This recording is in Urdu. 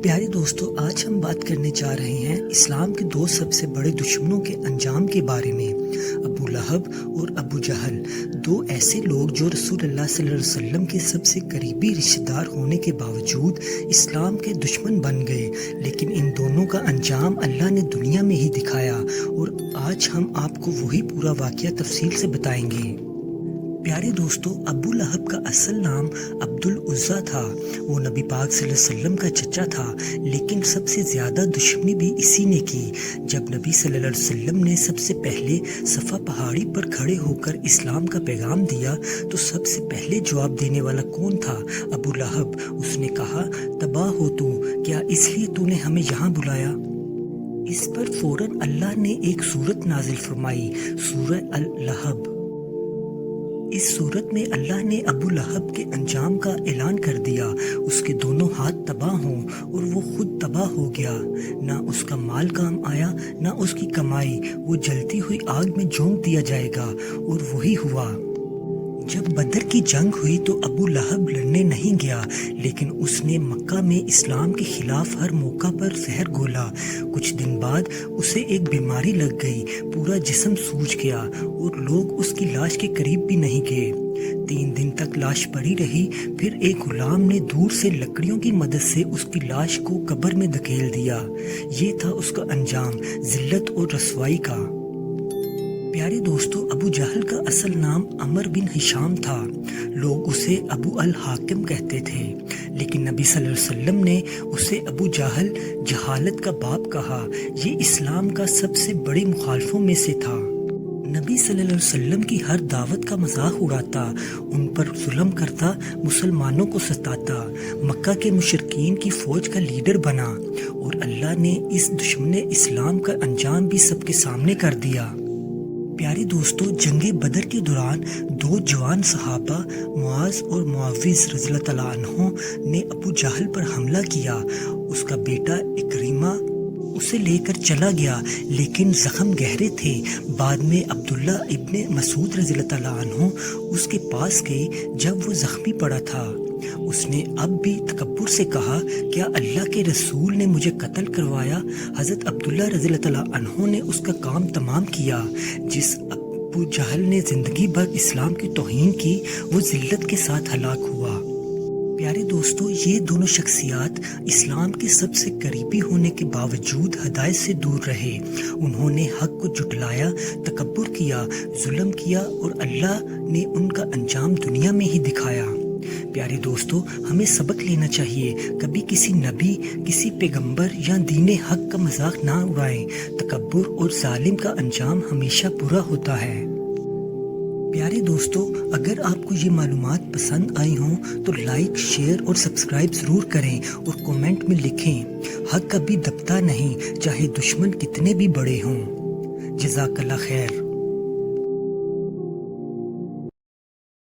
پیارے دوستو، آج ہم بات کرنے جا رہے ہیں اسلام کے دو سب سے بڑے دشمنوں کے انجام کے بارے میں، ابو لہب اور ابو جہل، دو ایسے لوگ جو رسول اللہ صلی اللہ علیہ وسلم کے سب سے قریبی رشتہ دار ہونے کے باوجود اسلام کے دشمن بن گئے، لیکن ان دونوں کا انجام اللہ نے دنیا میں ہی دکھایا، اور آج ہم آپ کو وہی پورا واقعہ تفصیل سے بتائیں گے۔ پیارے دوستو، ابو لہب کا اصل نام عبد العزیٰ تھا۔ وہ نبی پاک صلی اللہ علیہ وسلم کا چچا تھا، لیکن سب سے زیادہ دشمنی بھی اسی نے کی۔ جب نبی صلی اللہ علیہ وسلم نے سب سے پہلے صفا پہاڑی پر کھڑے ہو کر اسلام کا پیغام دیا تو سب سے پہلے جواب دینے والا کون تھا؟ ابو لہب۔ اس نے کہا، تباہ ہو تو، کیا اس لیے تو نے ہمیں یہاں بلایا؟ اس پر فوراً اللہ نے ایک سورت نازل فرمائی، سورہ اللہب۔ اس صورت میں اللہ نے ابو لہب کے انجام کا اعلان کر دیا، اس کے دونوں ہاتھ تباہ ہوں، اور وہ خود تباہ ہو گیا۔ نہ اس کا مال کام آیا، نہ اس کی کمائی، وہ جلتی ہوئی آگ میں جھونک دیا جائے گا، اور وہی ہوا۔ جب بدر کی جنگ ہوئی تو ابو لہب لڑنے نہیں گیا، لیکن اس نے مکہ میں اسلام کے خلاف ہر موقع پر زہر گھولا۔ کچھ دن بعد اسے ایک بیماری لگ گئی، پورا جسم سوج گیا، اور لوگ اس کی لاش کے قریب بھی نہیں گئے۔ 3 دن تک لاش پڑی رہی، پھر ایک غلام نے دور سے لکڑیوں کی مدد سے اس کی لاش کو قبر میں دھکیل دیا۔ یہ تھا اس کا انجام، ذلت اور رسوائی کا۔ پیارے دوستو، ابو جہل کا اصل نام عمر بن ہشام تھا۔ لوگ اسے ابو الحاکم کہتے تھے، لیکن نبی صلی اللہ علیہ وسلم نے اسے ابو جہل، جہالت کا باپ کہا۔ یہ اسلام کا سب سے بڑے مخالفوں میں سے تھا۔ نبی صلی اللہ علیہ وسلم کی ہر دعوت کا مذاق اڑاتا، ان پر ظلم کرتا، مسلمانوں کو ستاتا، مکہ کے مشرکین کی فوج کا لیڈر بنا، اور اللہ نے اس دشمن اسلام کا انجام بھی سب کے سامنے کر دیا۔ پیارے دوستو، جنگ بدر کے دوران 2 جوان صحابہ معاذ اور معوذ رضی اللہ تعالیٰ عنہ نے ابو جہل پر حملہ کیا۔ اس کا بیٹا اکرمہ اسے لے کر چلا گیا، لیکن زخم گہرے تھے۔ بعد میں عبداللہ ابن مسعود رضی اللہ تعالیٰ عنہ اس کے پاس گئے جب وہ زخمی پڑا تھا۔ اس نے اب بھی تکبر سے کہا، کیا اللہ کے رسول نے مجھے قتل کروایا؟ حضرت عبداللہ رضی اللہ تعالیٰ عنہ نے اس کا کام تمام کیا۔ جس ابو جہل نے زندگی بھر اسلام کی توہین کی، وہ ذلت کے ساتھ ہلاک ہوا۔ پیارے دوستو، یہ دونوں شخصیات اسلام کے سب سے قریبی ہونے کے باوجود ہدایت سے دور رہے۔ انہوں نے حق کو جھٹلایا، تکبر کیا، ظلم کیا، اور اللہ نے ان کا انجام دنیا میں ہی دکھایا۔ پیارے دوستو، ہمیں سبق لینا چاہیے، کبھی کسی نبی، کسی پیغمبر یا دین حق کا مذاق نہ اڑائیں۔ تکبر اور ظالم کا انجام ہمیشہ برا ہوتا ہے۔ پیارے دوستو، اگر آپ کو یہ معلومات پسند آئی ہوں تو لائک، شیئر اور سبسکرائب ضرور کریں، اور کومنٹ میں لکھیں، حق کبھی دبتا نہیں، چاہے دشمن کتنے بھی بڑے ہوں۔ جزاک اللہ خیر۔